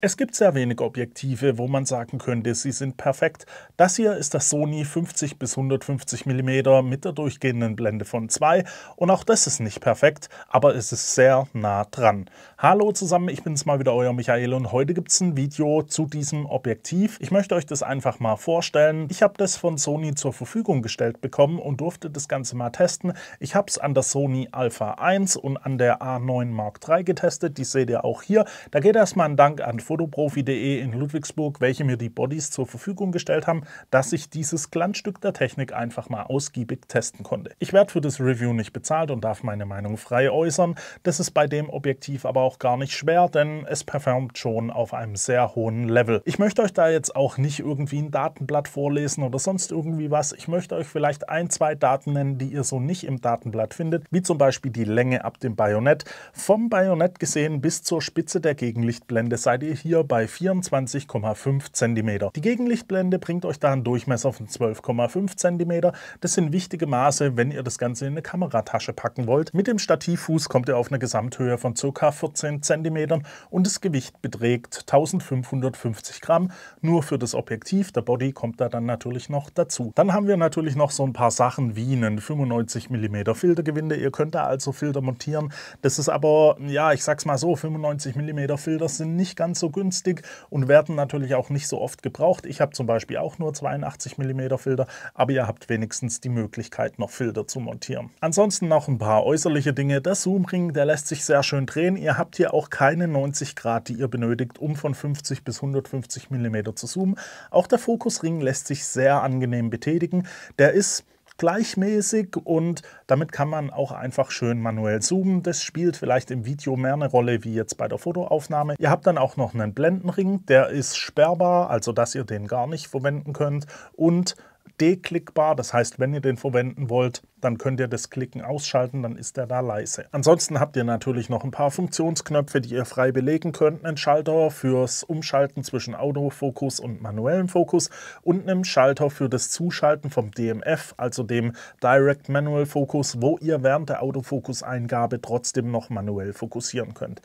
Es gibt sehr wenige Objektive, wo man sagen könnte, sie sind perfekt. Das hier ist das Sony 50 bis 150 mm mit der durchgehenden Blende von 2 und auch das ist nicht perfekt, aber es ist sehr nah dran. Hallo zusammen, ich bin's mal wieder, euer Michael, und heute gibt es ein Video zu diesem Objektiv. Ich möchte euch das einfach mal vorstellen. Ich habe das von Sony zur Verfügung gestellt bekommen und durfte das Ganze mal testen. Ich habe es an der Sony Alpha 1 und an der A9 Mark III getestet, die seht ihr auch hier. Da geht erstmal ein Dank an fotoprofi.de in Ludwigsburg, welche mir die Bodies zur Verfügung gestellt haben, dass ich dieses Glanzstück der Technik einfach mal ausgiebig testen konnte. Ich werde für das Review nicht bezahlt und darf meine Meinung frei äußern. Das ist bei dem Objektiv aber auch gar nicht schwer, denn es performt schon auf einem sehr hohen Level. Ich möchte euch da jetzt auch nicht irgendwie ein Datenblatt vorlesen oder sonst irgendwie was. Ich möchte euch vielleicht ein, zwei Daten nennen, die ihr so nicht im Datenblatt findet, wie zum Beispiel die Länge ab dem Bajonett. Vom Bajonett gesehen bis zur Spitze der Gegenlichtblende seid ihr hier bei 24,5 cm. Die Gegenlichtblende bringt euch da einen Durchmesser von 12,5 cm. Das sind wichtige Maße, wenn ihr das Ganze in eine Kameratasche packen wollt. Mit dem Stativfuß kommt ihr auf eine Gesamthöhe von ca. 14 cm und das Gewicht beträgt 1550 Gramm. Nur für das Objektiv, der Body kommt da dann natürlich noch dazu. Dann haben wir natürlich noch so ein paar Sachen wie einen 95 mm Filtergewinde. Ihr könnt da also Filter montieren. Das ist aber, ja, ich sag's mal so, 95 mm Filter sind nicht ganz so günstig und werden natürlich auch nicht so oft gebraucht. Ich habe zum Beispiel auch nur 82 mm Filter, aber ihr habt wenigstens die Möglichkeit, noch Filter zu montieren. Ansonsten noch ein paar äußerliche Dinge. Der Zoomring, der lässt sich sehr schön drehen. Ihr habt hier auch keine 90 Grad, die ihr benötigt, um von 50 bis 150 mm zu zoomen. Auch der Fokusring lässt sich sehr angenehm betätigen. Der ist gleichmäßig und damit kann man auch einfach schön manuell zoomen. Das spielt vielleicht im Video mehr eine Rolle wie jetzt bei der Fotoaufnahme. Ihr habt dann auch noch einen Blendenring, der ist sperrbar, also dass ihr den gar nicht verwenden könnt, und deklickbar, das heißt, wenn ihr den verwenden wollt, dann könnt ihr das Klicken ausschalten, dann ist der da leise. Ansonsten habt ihr natürlich noch ein paar Funktionsknöpfe, die ihr frei belegen könnt. Einen Schalter fürs Umschalten zwischen Autofokus und manuellem Fokus und einen Schalter für das Zuschalten vom DMF, also dem Direct Manual Focus, wo ihr während der Autofokuseingabe trotzdem noch manuell fokussieren könnt.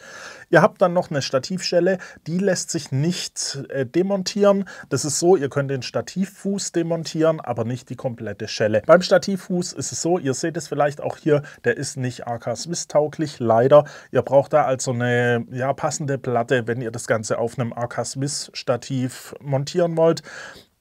Ihr habt dann noch eine Stativschelle, die lässt sich nicht demontieren. Das ist so, ihr könnt den Stativfuß demontieren, aber nicht die komplette Schelle. Beim Stativfuß ist es so, ihr seht es vielleicht auch hier, der ist nicht AK Swiss tauglich, leider. Ihr braucht da also eine passende Platte, wenn ihr das Ganze auf einem AK Swiss Stativ montieren wollt.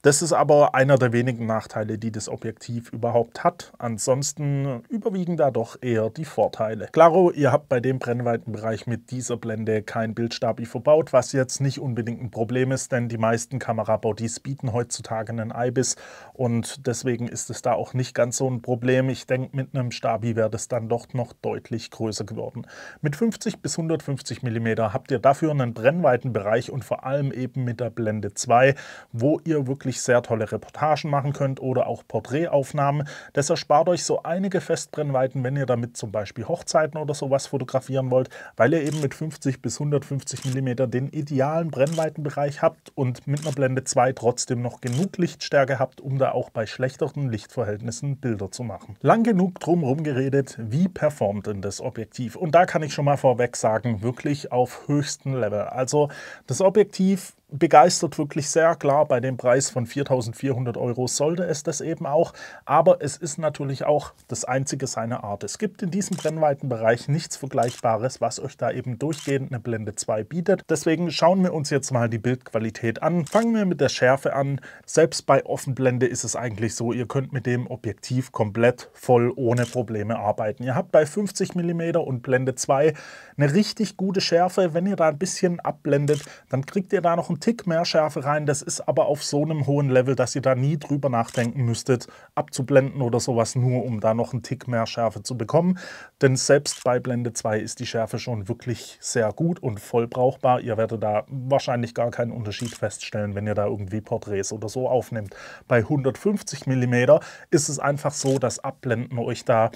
Das ist aber einer der wenigen Nachteile, die das Objektiv überhaupt hat. Ansonsten überwiegen da doch eher die Vorteile. Klaro, ihr habt bei dem Brennweitenbereich mit dieser Blende kein Bildstabi verbaut, was jetzt nicht unbedingt ein Problem ist, denn die meisten Kamerabodies bieten heutzutage einen IBIS und deswegen ist es da auch nicht ganz so ein Problem. Ich denke, mit einem Stabi wäre das dann doch noch deutlich größer geworden. Mit 50 bis 150 mm habt ihr dafür einen Brennweitenbereich und vor allem eben mit der Blende 2, wo ihr wirklich sehr tolle Reportagen machen könnt oder auch Porträtaufnahmen. Das erspart euch so einige Festbrennweiten, wenn ihr damit zum Beispiel Hochzeiten oder sowas fotografieren wollt, weil ihr eben mit 50 bis 150 mm den idealen Brennweitenbereich habt und mit einer Blende 2 trotzdem noch genug Lichtstärke habt, um da auch bei schlechteren Lichtverhältnissen Bilder zu machen. Lang genug drumherum geredet, wie performt denn das Objektiv? Und da kann ich schon mal vorweg sagen, wirklich auf höchstem Level. Also das Objektiv begeistert wirklich sehr, klar, bei dem Preis von 4.400 € sollte es das eben auch, aber es ist natürlich auch das einzige seiner Art. Es gibt in diesem Brennweitenbereich nichts Vergleichbares, was euch da eben durchgehend eine Blende 2 bietet. Deswegen schauen wir uns jetzt mal die Bildqualität an. Fangen wir mit der Schärfe an. Selbst bei Offenblende ist es eigentlich so, ihr könnt mit dem Objektiv komplett voll ohne Probleme arbeiten. Ihr habt bei 50 mm und Blende 2 eine richtig gute Schärfe. Wenn ihr da ein bisschen abblendet, dann kriegt ihr da noch einen Tick mehr Schärfe rein. Das ist aber auf so einem hohen Level, dass ihr da nie drüber nachdenken müsstet, abzublenden oder sowas, nur um da noch einen Tick mehr Schärfe zu bekommen. Denn selbst bei Blende 2 ist die Schärfe schon wirklich sehr gut und voll brauchbar. Ihr werdet da wahrscheinlich gar keinen Unterschied feststellen, wenn ihr da irgendwie Porträts oder so aufnehmt. Bei 150 mm ist es einfach so, dass Abblenden euch da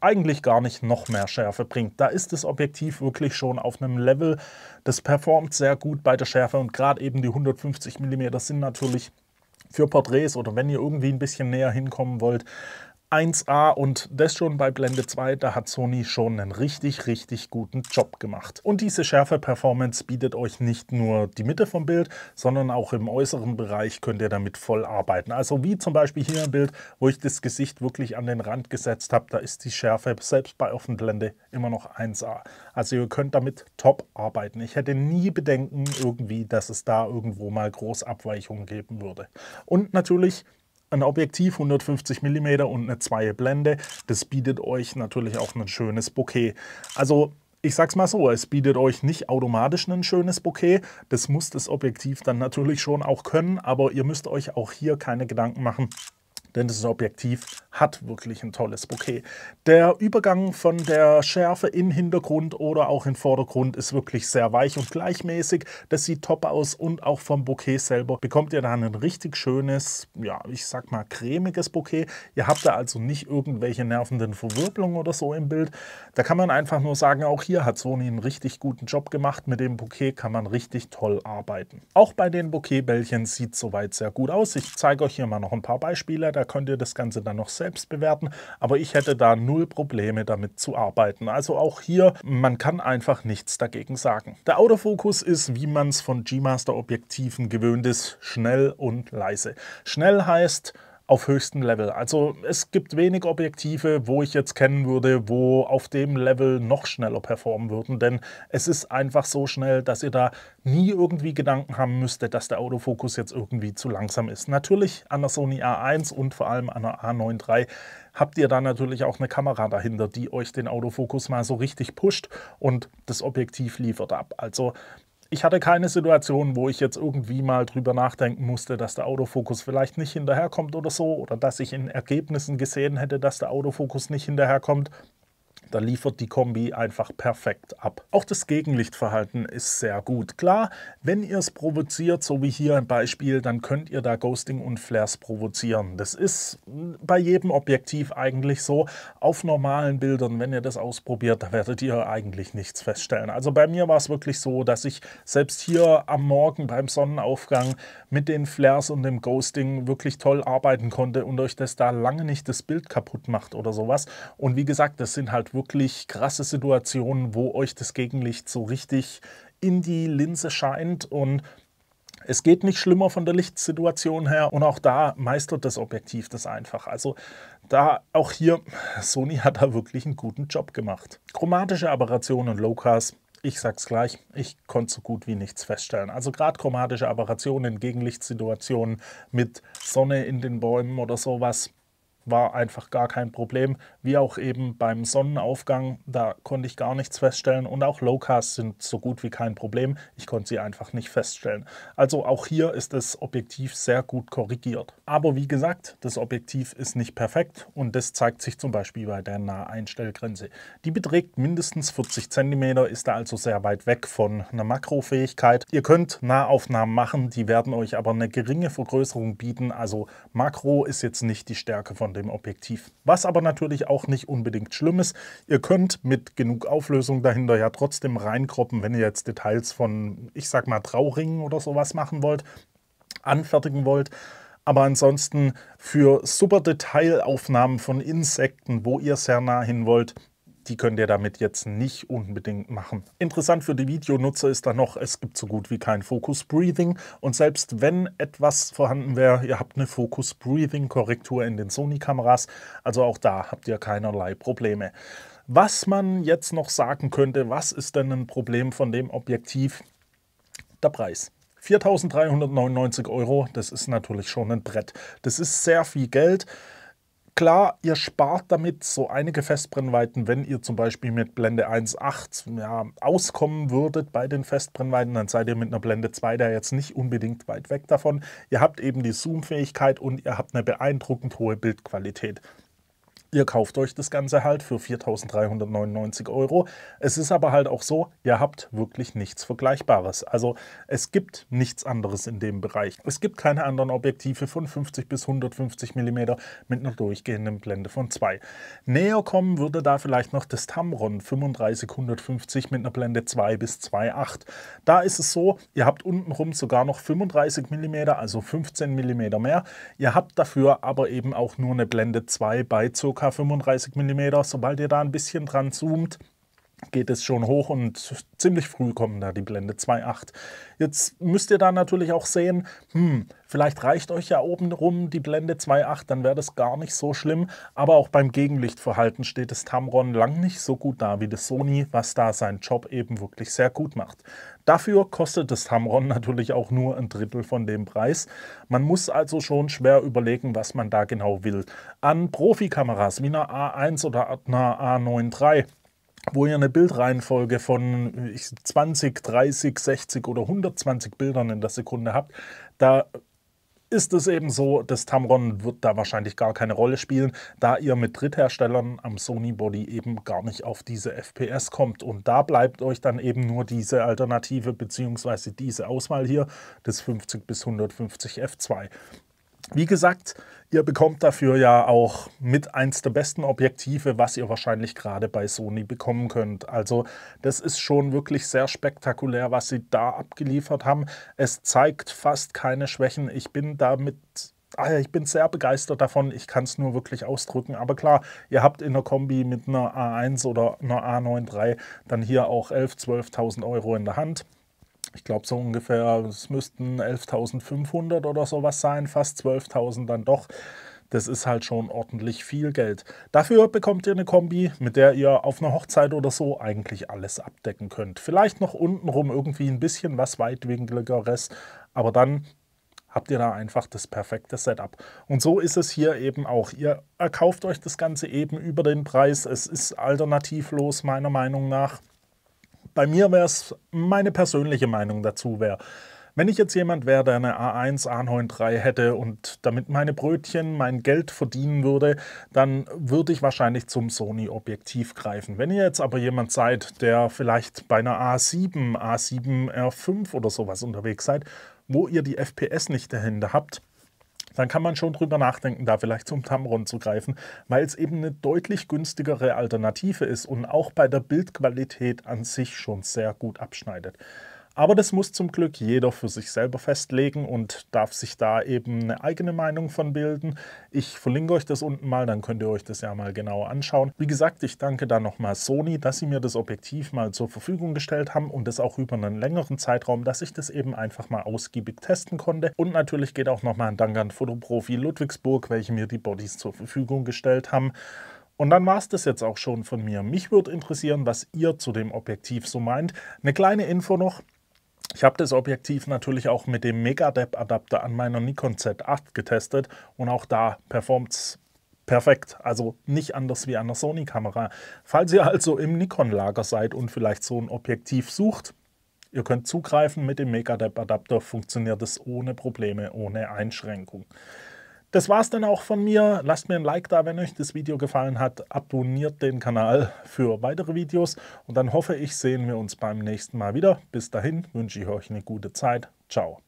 eigentlich gar nicht noch mehr Schärfe bringt. Da ist das Objektiv wirklich schon auf einem Level, das performt sehr gut bei der Schärfe und gerade eben die 150 mm sind natürlich für Porträts oder wenn ihr irgendwie ein bisschen näher hinkommen wollt, 1A und das schon bei Blende 2, da hat Sony schon einen richtig, richtig guten Job gemacht. Und diese Schärfe-Performance bietet euch nicht nur die Mitte vom Bild, sondern auch im äußeren Bereich könnt ihr damit voll arbeiten. Also wie zum Beispiel hier ein Bild, wo ich das Gesicht wirklich an den Rand gesetzt habe, da ist die Schärfe selbst bei Offenblende immer noch 1A. Also ihr könnt damit top arbeiten. Ich hätte nie Bedenken irgendwie, dass es da irgendwo mal groß Abweichungen geben würde. Und natürlich ein Objektiv 150 mm und eine 2er Blende, das bietet euch natürlich auch ein schönes Bokeh. Also ich sag's mal so, es bietet euch nicht automatisch ein schönes Bokeh, das muss das Objektiv dann natürlich schon auch können, aber ihr müsst euch auch hier keine Gedanken machen, denn das Objektiv hat wirklich ein tolles Bokeh. Der Übergang von der Schärfe in Hintergrund oder auch in Vordergrund ist wirklich sehr weich und gleichmäßig. Das sieht top aus und auch vom Bokeh selber bekommt ihr dann ein richtig schönes, ja, ich sag mal cremiges Bokeh. Ihr habt da also nicht irgendwelche nervenden Verwirbelungen oder so im Bild. Da kann man einfach nur sagen, auch hier hat Sony einen richtig guten Job gemacht. Mit dem Bokeh kann man richtig toll arbeiten. Auch bei den Bokeh-Bällchen sieht es soweit sehr gut aus. Ich zeige euch hier mal noch ein paar Beispiele. Da könnt ihr das Ganze dann noch selbst bewerten, aber ich hätte da null Probleme damit zu arbeiten. Also auch hier, man kann einfach nichts dagegen sagen. Der Autofokus ist, wie man es von G-Master Objektiven gewöhnt ist, schnell und leise. Schnell heißt auf höchstem Level. Also es gibt wenig Objektive, wo ich jetzt kennen würde, wo auf dem Level noch schneller performen würden, denn es ist einfach so schnell, dass ihr da nie irgendwie Gedanken haben müsstet, dass der Autofokus jetzt irgendwie zu langsam ist. Natürlich an der Sony A1 und vor allem an der A9 III habt ihr da natürlich auch eine Kamera dahinter, die euch den Autofokus mal so richtig pusht und das Objektiv liefert ab. Also ich hatte keine Situation, wo ich jetzt irgendwie mal drüber nachdenken musste, dass der Autofokus vielleicht nicht hinterherkommt oder so, oder dass ich in Ergebnissen gesehen hätte, dass der Autofokus nicht hinterherkommt. Da liefert die Kombi einfach perfekt ab. Auch das Gegenlichtverhalten ist sehr gut. Klar, wenn ihr es provoziert, so wie hier im Beispiel, dann könnt ihr da Ghosting und Flares provozieren. Das ist bei jedem Objektiv eigentlich so. Auf normalen Bildern, wenn ihr das ausprobiert, da werdet ihr eigentlich nichts feststellen. Also bei mir war es wirklich so, dass ich selbst hier am Morgen beim Sonnenaufgang mit den Flares und dem Ghosting wirklich toll arbeiten konnte und euch das da lange nicht das Bild kaputt macht oder sowas. Und wie gesagt, das sind halt wirklich krasse Situationen, wo euch das Gegenlicht so richtig in die Linse scheint und es geht nicht schlimmer von der Lichtsituation her und auch da meistert das Objektiv das einfach. Also da auch hier, Sony hat da wirklich einen guten Job gemacht. Chromatische Aberrationen und Low-Cast, ich sag's gleich, ich konnte so gut wie nichts feststellen. Also gerade chromatische Aberrationen in Gegenlichtsituationen mit Sonne in den Bäumen oder sowas, war einfach gar kein Problem, wie auch eben beim Sonnenaufgang, da konnte ich gar nichts feststellen und auch Low-Cast sind so gut wie kein Problem, ich konnte sie einfach nicht feststellen. Also auch hier ist das Objektiv sehr gut korrigiert. Aber wie gesagt, das Objektiv ist nicht perfekt und das zeigt sich zum Beispiel bei der Naheinstellgrenze. Die beträgt mindestens 40 cm, ist da also sehr weit weg von einer Makrofähigkeit. Ihr könnt Nahaufnahmen machen, die werden euch aber eine geringe Vergrößerung bieten, also Makro ist jetzt nicht die Stärke von dem Objektiv. Was aber natürlich auch nicht unbedingt schlimm ist. Ihr könnt mit genug Auflösung dahinter ja trotzdem reinkroppen, wenn ihr jetzt Details von, ich sag mal, Trauringen oder sowas machen wollt, anfertigen wollt. Aber ansonsten für super Detailaufnahmen von Insekten, wo ihr sehr nah hin wollt, die könnt ihr damit jetzt nicht unbedingt machen. Interessant für die Videonutzer ist dann noch, es gibt so gut wie kein Focus Breathing und selbst wenn etwas vorhanden wäre, ihr habt eine Focus Breathing Korrektur in den Sony-Kameras, also auch da habt ihr keinerlei Probleme. Was man jetzt noch sagen könnte, was ist denn ein Problem von dem Objektiv? Der Preis. 4.399 €, das ist natürlich schon ein Brett. Das ist sehr viel Geld. Klar, ihr spart damit so einige Festbrennweiten, wenn ihr zum Beispiel mit Blende 1.8 ja, auskommen würdet bei den Festbrennweiten, dann seid ihr mit einer Blende 2 da jetzt nicht unbedingt weit weg davon. Ihr habt eben die Zoom-Fähigkeit und ihr habt eine beeindruckend hohe Bildqualität. Ihr kauft euch das Ganze halt für 4.399 €. Es ist aber halt auch so, ihr habt wirklich nichts Vergleichbares. Also es gibt nichts anderes in dem Bereich. Es gibt keine anderen Objektive von 50 bis 150 mm mit einer durchgehenden Blende von 2. Näher kommen würde da vielleicht noch das Tamron 35-150 mit einer Blende 2 bis 2,8. Da ist es so, ihr habt untenrum sogar noch 35 mm, also 15 mm mehr. Ihr habt dafür aber eben auch nur eine Blende 2 bei ca. 35 mm. Sobald ihr da ein bisschen dran zoomt, geht es schon hoch und ziemlich früh kommen da die Blende 2,8. Jetzt müsst ihr da natürlich auch sehen, vielleicht reicht euch ja oben rum die Blende 2,8, dann wäre das gar nicht so schlimm. Aber auch beim Gegenlichtverhalten steht das Tamron lang nicht so gut da wie das Sony, was da seinen Job eben wirklich sehr gut macht. Dafür kostet das Tamron natürlich auch nur ein Drittel von dem Preis. Man muss also schon schwer überlegen, was man da genau will. An Profikameras wie einer A1 oder einer A9 III, wo ihr eine Bildreihenfolge von 20, 30, 60 oder 120 Bildern in der Sekunde habt, da ist es eben so, das Tamron wird da wahrscheinlich gar keine Rolle spielen, da ihr mit Drittherstellern am Sony Body eben gar nicht auf diese FPS kommt. Und da bleibt euch dann eben nur diese Alternative bzw. diese Auswahl hier, das 50 bis 150 f2. Wie gesagt, ihr bekommt dafür ja auch mit eins der besten Objektive, was ihr wahrscheinlich gerade bei Sony bekommen könnt. Also das ist schon wirklich sehr spektakulär, was sie da abgeliefert haben. Es zeigt fast keine Schwächen. Ich bin sehr begeistert davon. Ich kann es nur wirklich ausdrücken. Aber klar, ihr habt in der Kombi mit einer A1 oder einer A9 III dann hier auch 11.000, 12.000 € in der Hand. Ich glaube so ungefähr, es müssten 11.500 oder sowas sein, fast 12.000 dann doch. Das ist halt schon ordentlich viel Geld. Dafür bekommt ihr eine Kombi, mit der ihr auf einer Hochzeit oder so eigentlich alles abdecken könnt. Vielleicht noch untenrum irgendwie ein bisschen was weitwinkligeres, aber dann habt ihr da einfach das perfekte Setup. Und so ist es hier eben auch. Ihr erkauft euch das Ganze eben über den Preis. Es ist alternativlos meiner Meinung nach. Bei mir wäre es, meine persönliche Meinung dazu wäre, wenn ich jetzt jemand wäre, der eine A1, A9 III hätte und damit meine Brötchen, mein Geld verdienen würde, dann würde ich wahrscheinlich zum Sony-Objektiv greifen. Wenn ihr jetzt aber jemand seid, der vielleicht bei einer A7, A7R5 oder sowas unterwegs seid, wo ihr die FPS nicht dahinter habt, dann kann man schon drüber nachdenken, da vielleicht zum Tamron zu greifen, weil es eben eine deutlich günstigere Alternative ist und auch bei der Bildqualität an sich schon sehr gut abschneidet. Aber das muss zum Glück jeder für sich selber festlegen und darf sich da eben eine eigene Meinung von bilden. Ich verlinke euch das unten mal, dann könnt ihr euch das ja mal genauer anschauen. Wie gesagt, ich danke da nochmal Sony, dass sie mir das Objektiv mal zur Verfügung gestellt haben und das auch über einen längeren Zeitraum, dass ich das eben einfach mal ausgiebig testen konnte. Und natürlich geht auch nochmal ein Dank an Fotoprofi Ludwigsburg, welche mir die Bodies zur Verfügung gestellt haben. Und dann war es das jetzt auch schon von mir. Mich würde interessieren, was ihr zu dem Objektiv so meint. Eine kleine Info noch. Ich habe das Objektiv natürlich auch mit dem Mega-Depth-Adapter an meiner Nikon Z8 getestet und auch da performt es perfekt, also nicht anders wie an der Sony-Kamera. Falls ihr also im Nikon-Lager seid und vielleicht so ein Objektiv sucht, ihr könnt zugreifen mit dem Mega-Depth-Adapter, funktioniert es ohne Probleme, ohne Einschränkung. Das war's dann auch von mir. Lasst mir ein Like da, wenn euch das Video gefallen hat. Abonniert den Kanal für weitere Videos. Und dann hoffe ich, sehen wir uns beim nächsten Mal wieder. Bis dahin wünsche ich euch eine gute Zeit. Ciao.